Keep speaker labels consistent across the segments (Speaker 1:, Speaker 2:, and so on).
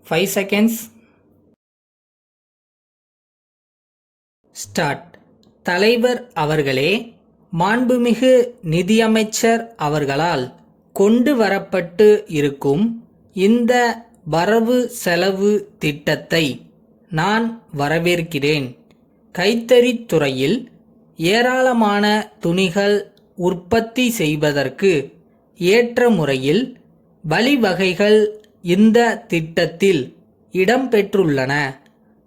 Speaker 1: 5 seconds. Start. தலைவர் அவர்களே, மாண்புமிகு நிதியமைச்சர் அவர்களால் கொண்டு வரப்பட்டு இருக்கும் இந்த வரவு செலவு திட்டத்தை நான் வரவேற்கிறேன். கைத்தறித் துறையில் ஏராளமான துணிகள் உற்பத்தி செய்வதற்கு ஏற்ற முறையில் வழிவகைகள் இந்த திட்டத்தில் இடம்பெற்றுள்ளன.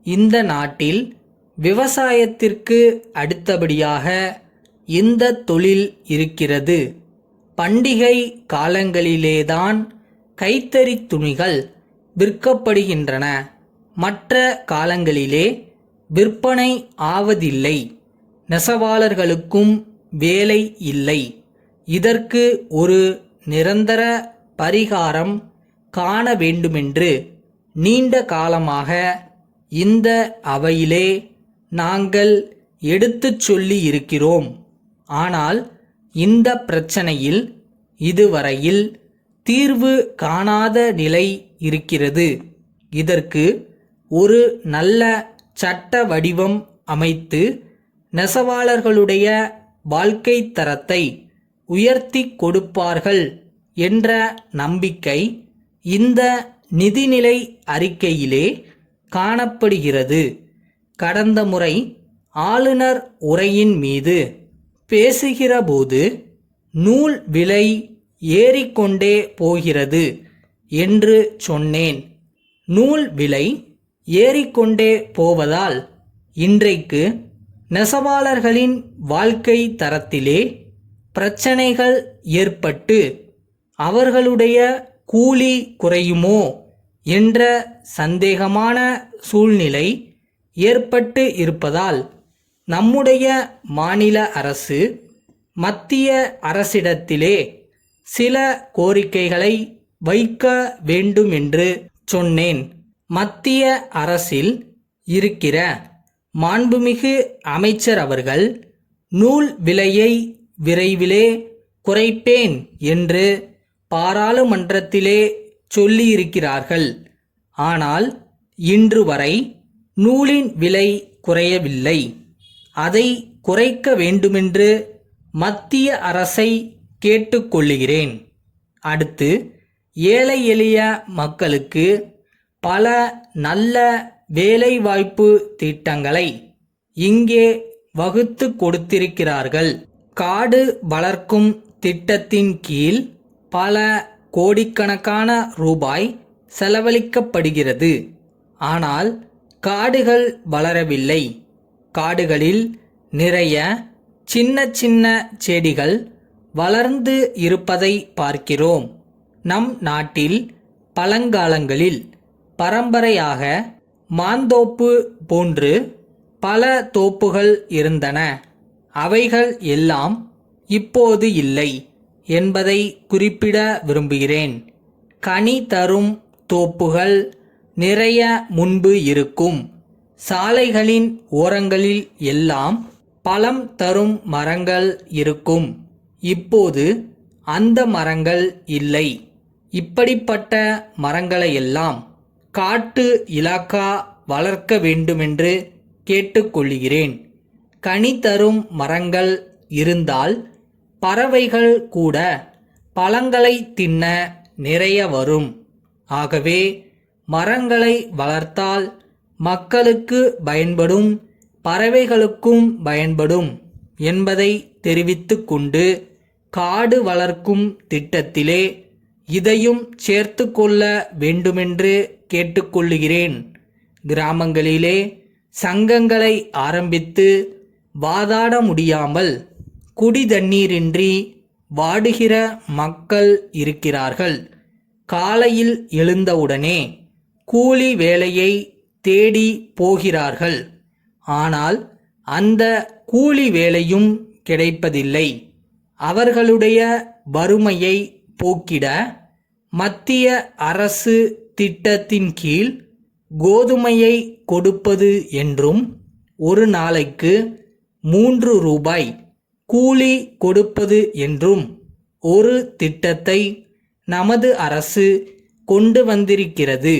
Speaker 1: இந்த நாட்டில் விவசாயத்திற்கு அடுத்தபடியாக இந்த தொழில் இருக்கிறது. பண்டிகை காலங்களிலேதான் கைத்தறித் துணிகள் விற்கப்படுகின்றன. மற்ற காலங்களிலே விற்பனை ஆவதில்லை. நெசவாளர்களுக்கும் வேலை இல்லை. இதற்கு ஒரு நிரந்தர பரிகாரம் காண வேண்டுமென்று நீண்ட காலமாக இந்த அவையிலே நாங்கள் எடுத்துச் சொல்லி இருக்கிறோம். ஆனால் இந்த பிரச்சனையில் இதுவரையில் தீர்வு காணாத நிலை இருக்கிறது. இதற்கு ஒரு நல்ல சட்ட வடிவம் அமைத்து நெசவாளர்களுடைய வாழ்க்கை தரத்தை உயர்த்தி கொடுப்பார்கள் என்ற நம்பிக்கை இந்த நிதிநிலை அறிக்கையிலே காணப்படுகிறது. கடந்த முறை ஆளுநர் உரையின் மீது பேசுகிறபோது நூல் விலை ஏறிக்கொண்டே போகிறது என்று சொன்னேன். நூல் விலை ஏறிக்கொண்டே போவதால் இன்றைக்கு நெசவாளர்களின் வாழ்க்கை தரத்திலே பிரச்சனைகள் ஏற்பட்டு அவர்களுடைய கூலி குறையுமோ என்ற சந்தேகமான சூழ்நிலை ஏற்பட்டு இருப்பதால் நம்முடைய மாநில அரசு மத்திய அரசிடத்திலே சில கோரிக்கைகளை வைக்க வேண்டும் என்று சொன்னேன். மத்திய அரசில் இருக்கிற மாண்புமிகு அமைச்சர் அவர்கள் நூல் விலையை விரைவிலே குறைப்பேன் என்று பாராளுமன்றத்திலே சொல்லியிருக்கிறார்கள். ஆனால் இன்று வரை நூலின் விலை குறையவில்லை. அதை குறைக்க வேண்டுமென்று மத்திய அரசை கேட்டுக்கொள்ளுகிறேன். அடுத்து, ஏழை எளிய மக்களுக்கு பல நல்ல வேலைவாய்ப்பு திட்டங்களை இங்கே வகுத்து கொடுத்திருக்கிறார்கள். காடு வளர்க்கும் திட்டத்தின் கீழ் பல கோடிக்கணக்கான ரூபாய் செலவழிக்கப்படுகிறது. ஆனால் காடுகள் வளரவில்லை. காடுகளில் நிறைய சின்ன சின்ன செடிகள் வளர்ந்து இருப்பதை பார்க்கிறோம். நம் நாட்டில் பழங்காலங்களில் பரம்பரையாக மாந்தோப்பு போன்று பல தோப்புகள் இருந்தன. அவைகள் எல்லாம் இப்போது இல்லை என்பதை குறிப்பிட விரும்புகிறேன். கனி தரும் தோப்புகள் நிறைய முன்பு இருக்கும். சாலைகளின் ஓரங்களில் எல்லாம் பழம் தரும் மரங்கள் இருக்கும். இப்போது அந்த மரங்கள் இல்லை. இப்படிப்பட்ட மரங்களையெல்லாம் காட்டு இலாக்கா வளர்க்க வேண்டுமென்று கேட்டுக்கொள்கிறேன். கனி தரும் மரங்கள் இருந்தால் பறவைகள் கூட பழங்களை தின்ன நிறைய வரும். ஆகவே மரங்களை வளர்த்தால் மக்களுக்கு பயன்படும், பறவைகளுக்கும் பயன்படும் என்பதை தெரிவித்து கொண்டு காடு வளர்க்கும் திட்டத்திலே இதையும் சேர்த்து கொள்ள வேண்டுமென்று கேட்டுக்கொள்ளுகிறேன். கிராமங்களிலே சங்கங்களை ஆரம்பித்து வாதாட முடியாமல் குடி தண்ணீரின்றி வாடுகிற மக்கள் இருக்கிறார்கள். காலையில் எழுந்தவுடனே கூலி வேலையை தேடி போகிறார்கள். ஆனால் அந்த கூலி வேலையும் கிடைப்பதில்லை. அவர்களுடைய வறுமையை போக்கிட மத்திய அரசு திட்டத்தின் கீழ் கோதுமையை கொடுப்பது என்றும் ஒரு நாளைக்கு 3 ரூபாய் கூலி கொடுப்பது என்றும் ஒரு திட்டத்தை நமது அரசு கொண்டு வந்திருக்கிறது.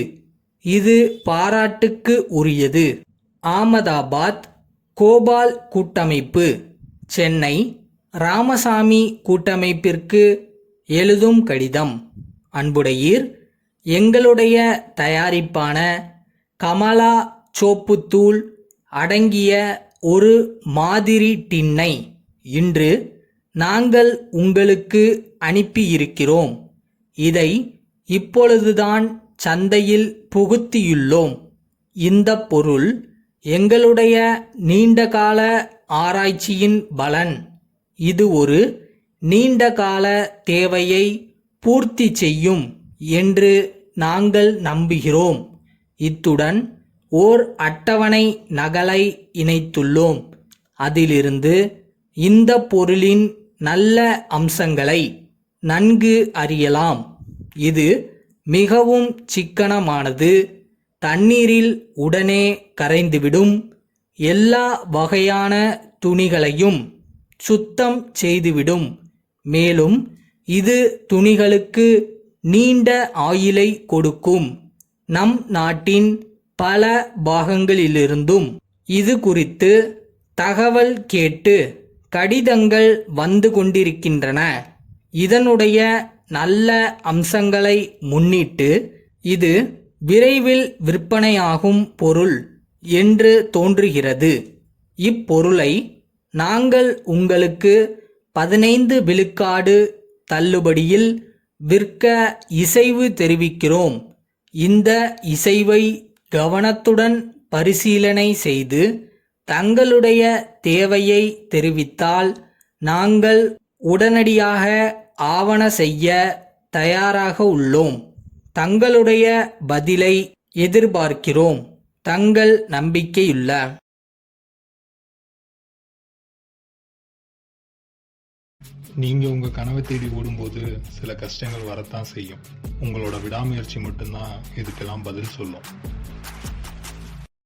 Speaker 1: இது பாராட்டுக்கு உரியது. ஆமதாபாத் கோபால் கூட்டமைப்பு, சென்னை ராமசாமி கூட்டமைப்பிற்கு எழுதும் கடிதம். அன்புடையீர், எங்களுடைய தயாரிப்பான கமலா சோப்புத்தூள் அடங்கிய ஒரு மாதிரி டின்னை இன்று நாங்கள் உங்களுக்கு அனுப்பியிருக்கிறோம். இதை இப்பொழுதுதான் சந்தையில் புகுத்தியுள்ளோம். இந்த பொருள் எங்களுடைய நீண்டகால ஆராய்ச்சியின் பலன். இது ஒரு நீண்டகால தேவையை பூர்த்தி செய்யும் என்று நாங்கள் நம்புகிறோம். இத்துடன் ஓர் அட்டவணை நகலை இணைத்துள்ளோம். அதிலிருந்து இந்த பொருளின் நல்ல அம்சங்களை நன்கு அறியலாம். இது மிகவும் சிக்கனமானது, தண்ணீரில் உடனே கரைந்துவிடும், எல்லா வகையான துணிகளையும் சுத்தம் செய்துவிடும். மேலும் இது துணிகளுக்கு நீண்ட ஆயுளை கொடுக்கும். நம் நாட்டின் பல பாகங்களிலிருந்தும் இது குறித்து தகவல் கேட்டு கடிதங்கள் வந்து கொண்டிருக்கின்றன. இதனுடைய நல்ல அம்சங்களை முன்னிட்டு இது விரைவில் விற்பனையாகும் பொருள் என்று தோன்றுகிறது. இப்பொருளை நாங்கள் உங்களுக்கு 15 விழுக்காடு தள்ளுபடியில் விற்க இசைவு தெரிவிக்கிறோம். இந்த இசைவை கவனத்துடன் பரிசீலனை செய்து தங்களுடைய தேவையை தெரிவித்தால் நாங்கள் உடனடியாக ஆவண செய்ய தயாராக உள்ளோம். தங்களுடைய பதிலை எதிர்பார்க்கிறோம். தங்கள் நம்பிக்கையுள்ள
Speaker 2: நீங்க உங்க கனவை தேடி ஓடும்போது சில கஷ்டங்கள் வரத்தான் செய்யும். உங்களோட விடாமுயற்சி மட்டும்தான் இதுக்கெல்லாம் பதில் சொல்லும்.